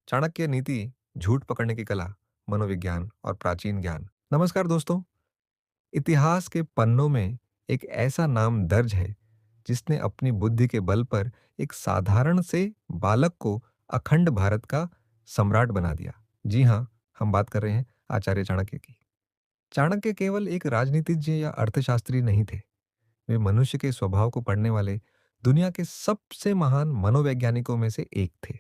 चाणक्य नीति, झूठ पकड़ने की कला, मनोविज्ञान और प्राचीन ज्ञान। नमस्कार दोस्तों। इतिहास के पन्नों में एक ऐसा नाम दर्ज है जिसने अपनी बुद्धि के बल पर एक साधारण से बालक को अखंड भारत का सम्राट बना दिया। जी हाँ, हम बात कर रहे हैं आचार्य चाणक्य की। चाणक्य केवल एक राजनीतिज्ञ या अर्थशास्त्री नहीं थे। वे मनुष्य के स्वभाव को पढ़ने वाले दुनिया के सबसे महान मनोवैज्ञानिकों में से एक थे।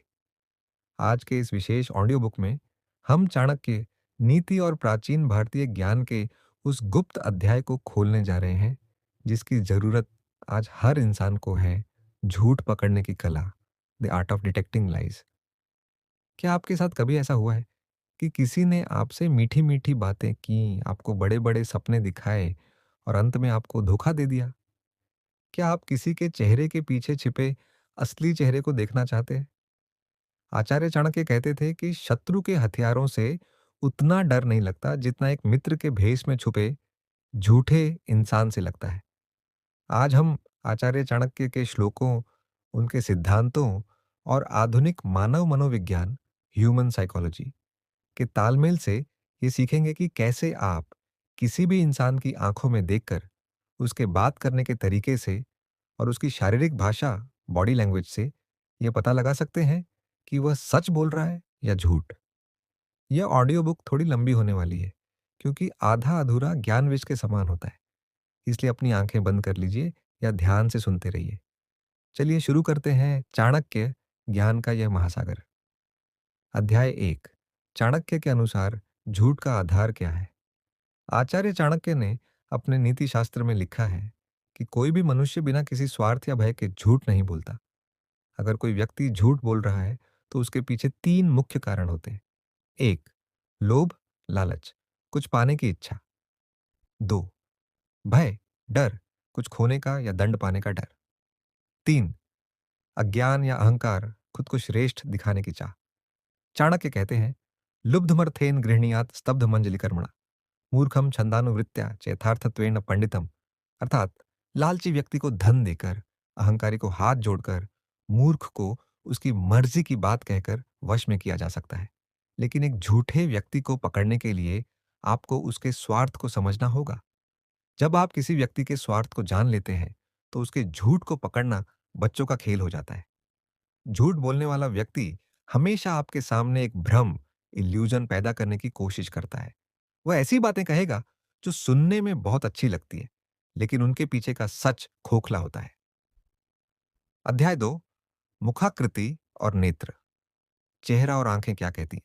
आज के इस विशेष ऑडियो बुक में हम चाणक्य नीति और प्राचीन भारतीय ज्ञान के उस गुप्त अध्याय को खोलने जा रहे हैं जिसकी जरूरत आज हर इंसान को है। झूठ पकड़ने की कला, the art of detecting lies. क्या आपके साथ कभी ऐसा हुआ है कि किसी ने आपसे मीठी मीठी बातें की, आपको बड़े बड़े सपने दिखाए और अंत में आपको धोखा दे दिया? क्या आप किसी के चेहरे के पीछे छिपे असली चेहरे को देखना चाहते हैं? आचार्य चाणक्य कहते थे कि शत्रु के हथियारों से उतना डर नहीं लगता जितना एक मित्र के भेष में छुपे झूठे इंसान से लगता है। आज हम आचार्य चाणक्य के श्लोकों, उनके सिद्धांतों और आधुनिक मानव मनोविज्ञान, ह्यूमन साइकोलॉजी के तालमेल से ये सीखेंगे कि कैसे आप किसी भी इंसान की आंखों में देखकर, उसके बात करने के तरीके से और उसकी शारीरिक भाषा, बॉडी लैंग्वेज से ये पता लगा सकते हैं कि वह सच बोल रहा है या झूठ। यह ऑडियो बुक थोड़ी लंबी होने वाली है क्योंकि आधा अधूरा ज्ञानविश के समान होता है। इसलिए अपनी आंखें बंद कर लीजिए या ध्यान से सुनते रहिए। चलिए शुरू करते हैं चाणक्य ज्ञान का यह महासागर। अध्याय एक। चाणक्य के अनुसार झूठ का आधार क्या है? आचार्य चाणक्य ने अपने नीति शास्त्र में लिखा है कि कोई भी मनुष्य बिना किसी स्वार्थ या भय के झूठ नहीं बोलता। अगर कोई व्यक्ति झूठ बोल रहा है तो उसके पीछे तीन मुख्य कारण होते हैं। एक, लोभ, लालच, कुछ पाने की इच्छा। दो, भय, डर, कुछ खोने का या दंड पाने का डर। तीन, अज्ञान या अहंकार, खुद को श्रेष्ठ दिखाने की चाह। चाणक्य कहते हैं, लुब्धमर्थेन गृह्णीयात स्तब्ध मंजलि कर्मणा, मूर्खम छंदानुवृत्त्या चैथार्थत्वेन पंडितम। अर्थात लालची व्यक्ति को धन देकर, अहंकारी को हाथ जोड़कर, मूर्ख को उसकी मर्जी की बात कहकर वश में किया जा सकता है। लेकिन एक झूठे व्यक्ति को पकड़ने के लिए आपको उसके स्वार्थ को समझना होगा। जब आप किसी व्यक्ति के स्वार्थ को जान लेते हैं तो उसके झूठ को पकड़ना बच्चों का खेल हो जाता है। झूठ बोलने वाला व्यक्ति हमेशा आपके सामने एक भ्रम, इल्यूजन पैदा करने की कोशिश करता है। वह ऐसी बातें कहेगा जो सुनने में बहुत अच्छी लगती है, लेकिन उनके पीछे का सच खोखला होता है। अध्याय दो। मुखाकृति और नेत्र, चेहरा और आंखें क्या कहती हैं?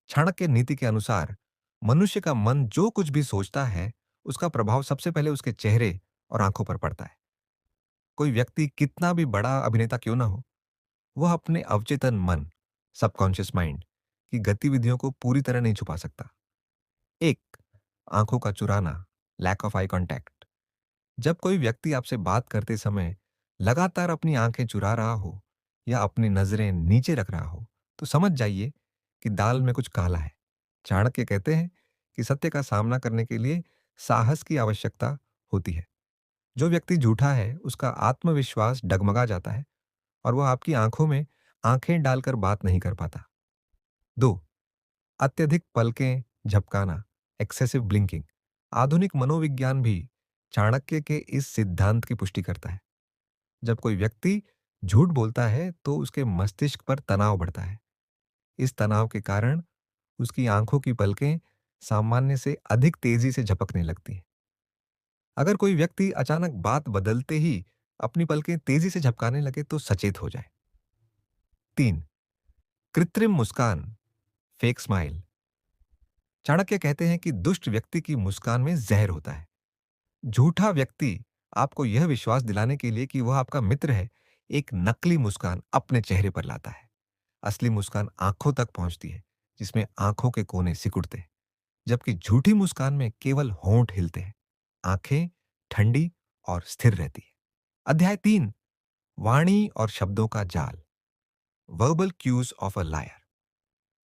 चाणक्य नीति के अनुसार मनुष्य का मन जो कुछ भी सोचता है उसका प्रभाव सबसे पहले उसके चेहरे और आंखों पर पड़ता है। कोई व्यक्ति कितना भी बड़ा अभिनेता क्यों ना हो, वह अपने अवचेतन मन, सबकॉन्शियस माइंड की गतिविधियों को पूरी तरह नहीं छुपा सकता। एक, आंखों का चुराना, लैक ऑफ आई कांटेक्ट। जब कोई व्यक्ति आपसे बात करते समय लगातार अपनी आंखें चुरा रहा हो या अपनी नजरें नीचे रख रहा हो, तो समझ जाइए कि दाल में कुछ काला है। चाणक्य कहते हैं कि सत्य का सामना करने के लिए साहस की आवश्यकता होती है। जो व्यक्ति झूठा है उसका आत्मविश्वास डगमगा जाता है और वह आपकी आंखों में आंखें डालकर बात नहीं कर पाता। दो, अत्यधिक पलकें झपकाना, एक्सेसिव ब्लिंकिंग। आधुनिक मनोविज्ञान भी चाणक्य के इस सिद्धांत की पुष्टि करता है। जब कोई व्यक्ति झूठ बोलता है तो उसके मस्तिष्क पर तनाव बढ़ता है। इस तनाव के कारण उसकी आंखों की पलकें सामान्य से अधिक तेजी से झपकने लगती हैं। अगर कोई व्यक्ति अचानक बात बदलते ही अपनी पलकें तेजी से झपकाने लगे तो सचेत हो जाए। तीन, कृत्रिम मुस्कान, फेक स्माइल। चाणक्य कहते हैं कि दुष्ट व्यक्ति की मुस्कान में जहर होता है। झूठा व्यक्ति आपको यह विश्वास दिलाने के लिए कि वह आपका मित्र है, एक नकली मुस्कान अपने चेहरे पर लाता है। असली मुस्कान आंखों तक पहुंचती है, जिसमें आंखों के कोने सिकुड़ते हैं, जबकि झूठी मुस्कान में केवल होंठ हिलते हैं। आंखें ठंडी और स्थिर रहती है। अध्याय तीन। वाणी और शब्दों का जाल, verbal cues of a liar.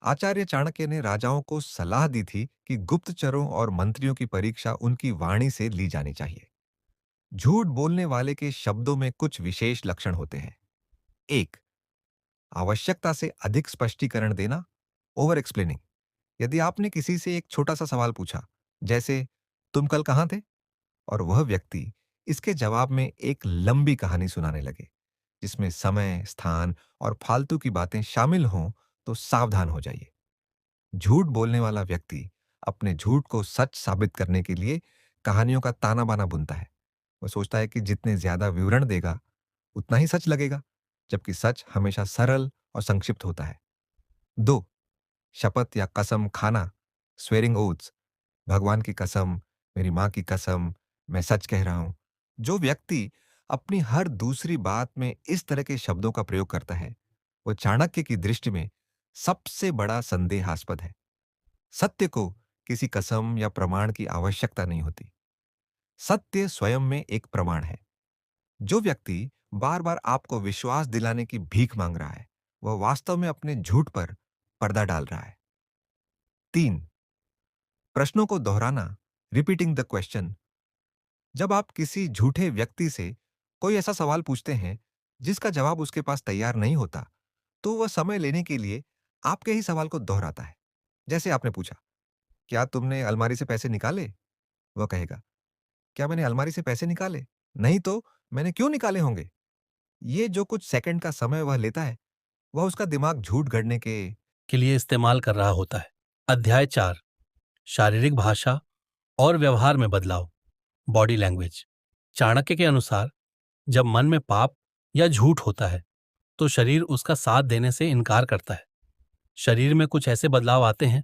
Acharya Chanakya ने राजाओं को सलाह दी थी कि गुप्तचरों और मंत्रियों की परीक्षा उनकी वाणी से ली जानी चाहिए। झूठ बोलने वाले के शब्दों में कुछ विशेष लक्षण होते हैं। एक, आवश्यकता से अधिक स्पष्टीकरण देना, ओवर एक्सप्लेनिंग। यदि आपने किसी से एक छोटा सा सवाल पूछा, जैसे तुम कल कहाँ थे, और वह व्यक्ति इसके जवाब में एक लंबी कहानी सुनाने लगे जिसमें समय, स्थान और फालतू की बातें शामिल हों, तो सावधान हो जाइए। झूठ बोलने वाला व्यक्ति अपने झूठ को सच साबित करने के लिए कहानियों का ताना बाना बुनता है। वह सोचता है कि जितने ज्यादा विवरण देगा उतना ही सच लगेगा, जबकि सच हमेशा सरल और संक्षिप्त होता है। 2. शपथ या कसम खाना, स्वेरिंग ओथ्स। भगवान की कसम, मेरी मां की कसम, मैं सच कह रहा हूं। जो व्यक्ति अपनी हर दूसरी बात में इस तरह के शब्दों का प्रयोग करता है, वो चाणक्य की दृष्टि में सबसे बड़ा संदेहास्पद है। सत्य को किसी कसम या प्रमाण की आवश्यकता नहीं होती। सत्य स्वयं में एक प्रमाण है। जो व्यक्ति बार बार आपको विश्वास दिलाने की भीख मांग रहा है, वह वास्तव में अपने झूठ पर पर्दा डाल रहा है। 3. प्रश्नों को दोहराना, रिपीटिंग द क्वेश्चन। जब आप किसी झूठे व्यक्ति से कोई ऐसा सवाल पूछते हैं जिसका जवाब उसके पास तैयार नहीं होता, तो वह समय लेने के लिए आपके ही सवाल को दोहराता है। जैसे आपने पूछा, क्या तुमने अलमारी से पैसे निकाले? वह कहेगा, क्या मैंने अलमारी से पैसे निकाले? नहीं तो मैंने क्यों निकाले होंगे? ये जो कुछ सेकंड का समय वह लेता है, वह उसका दिमाग झूठ गढ़ने के लिए इस्तेमाल कर रहा होता है। अध्याय 4, शारीरिक भाषा और व्यवहार में बदलाव, बॉडी लैंग्वेज। चाणक्य के अनुसार जब मन में पाप या झूठ होता है तो शरीर उसका साथ देने से इनकार करता है। शरीर में कुछ ऐसे बदलाव आते हैं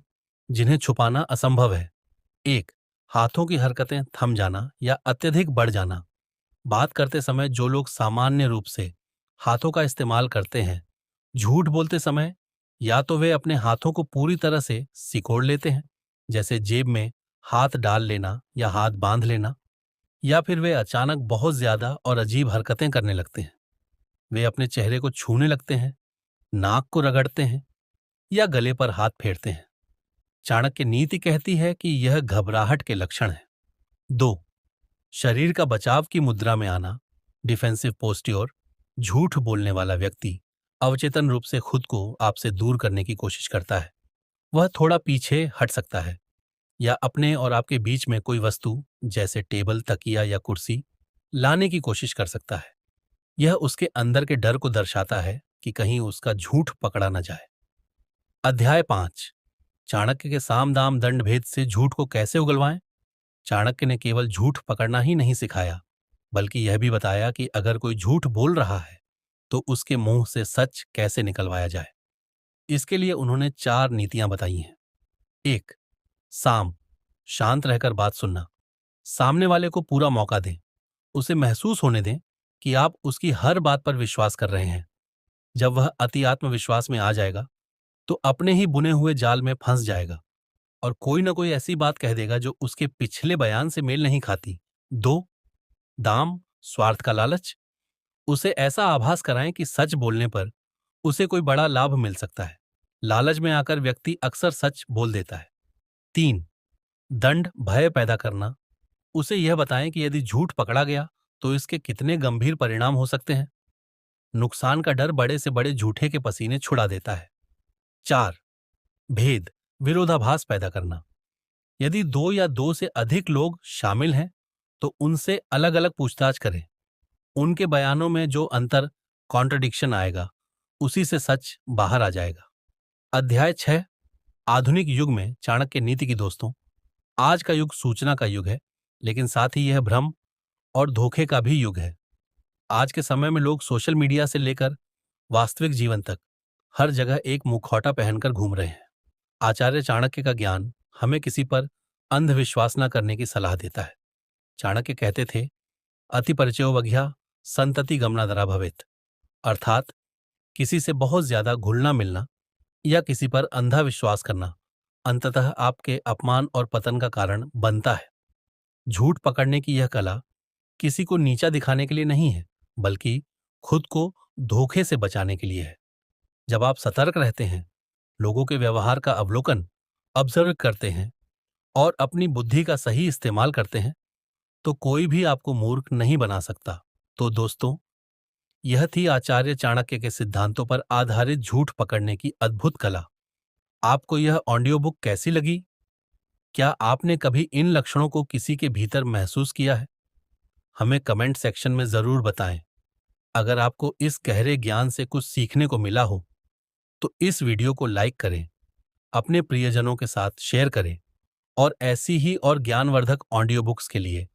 जिन्हें छुपाना असंभव है। 1. हाथों की हरकतें थम जाना या अत्यधिक बढ़ जाना। बात करते समय जो लोग सामान्य रूप से हाथों का इस्तेमाल करते हैं, झूठ बोलते समय या तो वे अपने हाथों को पूरी तरह से सिकोड़ लेते हैं, जैसे जेब में हाथ डाल लेना या हाथ बांध लेना, या फिर वे अचानक बहुत ज्यादा और अजीब हरकतें करने लगते हैं। वे अपने चेहरे को छूने लगते हैं, नाक को रगड़ते हैं या गले पर हाथ फेरते हैं। चाणक्य नीति कहती है कि यह घबराहट के लक्षण है। 2. शरीर का बचाव की मुद्रा में आना, डिफेंसिव पोस्ट्योर। झूठ बोलने वाला व्यक्ति अवचेतन रूप से खुद को आपसे दूर करने की कोशिश करता है। वह थोड़ा पीछे हट सकता है या अपने और आपके बीच में कोई वस्तु जैसे टेबल, तकिया या कुर्सी लाने की कोशिश कर सकता है। यह उसके अंदर के डर को दर्शाता है कि कहीं उसका झूठ पकड़ा न जाए। अध्याय 5, चाणक्य के साम दाम दंड भेद से झूठ को कैसे उगलवाएं। चाणक्य ने केवल झूठ पकड़ना ही नहीं सिखाया, बल्कि यह भी बताया कि अगर कोई झूठ बोल रहा है तो उसके मुंह से सच कैसे निकलवाया जाए। इसके लिए उन्होंने 4 नीतियां बताई हैं। 1. साम, शांत रहकर बात सुनना। सामने वाले को पूरा मौका दें, उसे महसूस होने दें कि आप उसकी हर बात पर विश्वास कर रहे हैं। जब वह अति आत्मविश्वास में आ जाएगा तो अपने ही बुने हुए जाल में फंस जाएगा और कोई न कोई ऐसी बात कह देगा जो उसके पिछले बयान से मेल नहीं खाती। 2. दाम, स्वार्थ का लालच। उसे ऐसा आभास कराएं कि सच बोलने पर उसे कोई बड़ा लाभ मिल सकता है। लालच में आकर व्यक्ति अक्सर सच बोल देता है। 3. दंड, भय पैदा करना। उसे यह बताएं कि यदि झूठ पकड़ा गया तो इसके कितने गंभीर परिणाम हो सकते हैं। नुकसान का डर बड़े से बड़े झूठे के पसीने छुड़ा देता है। 4. भेद, विरोधाभास पैदा करना। यदि 2 या 2 से अधिक लोग शामिल हैं तो उनसे अलग अलग पूछताछ करें। उनके बयानों में जो अंतर, कॉन्ट्रडिक्शन आएगा, उसी से सच बाहर आ जाएगा। अध्याय 6, आधुनिक युग में चाणक्य नीति की। दोस्तों, आज का युग सूचना का युग है, लेकिन साथ ही यह भ्रम और धोखे का भी युग है। आज के समय में लोग सोशल मीडिया से लेकर वास्तविक जीवन तक हर जगह एक मुखौटा पहनकर घूम रहे हैं। आचार्य चाणक्य का ज्ञान हमें किसी पर अंधविश्वास न करने की सलाह देता है। चाणक्य कहते थे, अति परिचयो वघ्या संतति गमनादरा भवेत्, अर्थात किसी से बहुत ज्यादा घुलना मिलना या किसी पर अंधा विश्वास करना अंततः आपके अपमान और पतन का कारण बनता है। झूठ पकड़ने की यह कला किसी को नीचा दिखाने के लिए नहीं है, बल्कि खुद को धोखे से बचाने के लिए है। जब आप सतर्क रहते हैं, लोगों के व्यवहार का अवलोकन, ऑब्जर्व करते हैं और अपनी बुद्धि का सही इस्तेमाल करते हैं, तो कोई भी आपको मूर्ख नहीं बना सकता। तो दोस्तों, यह थी आचार्य चाणक्य के सिद्धांतों पर आधारित झूठ पकड़ने की अद्भुत कला। आपको यह ऑडियो बुक कैसी लगी? क्या आपने कभी इन लक्षणों को किसी के भीतर महसूस किया है? हमें कमेंट सेक्शन में जरूर बताएं। अगर आपको इस गहरे ज्ञान से कुछ सीखने को मिला हो तो इस वीडियो को लाइक करें, अपने प्रियजनों के साथ शेयर करें और ऐसी ही और ज्ञानवर्धक ऑडियो बुक्स के लिए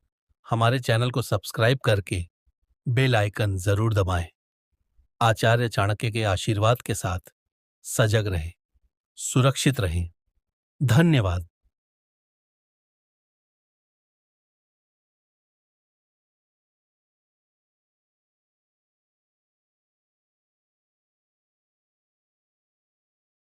हमारे चैनल को सब्सक्राइब करके बेल आइकन जरूर दबाएं। आचार्य चाणक्य के आशीर्वाद के साथ सजग रहें, सुरक्षित रहें। धन्यवाद।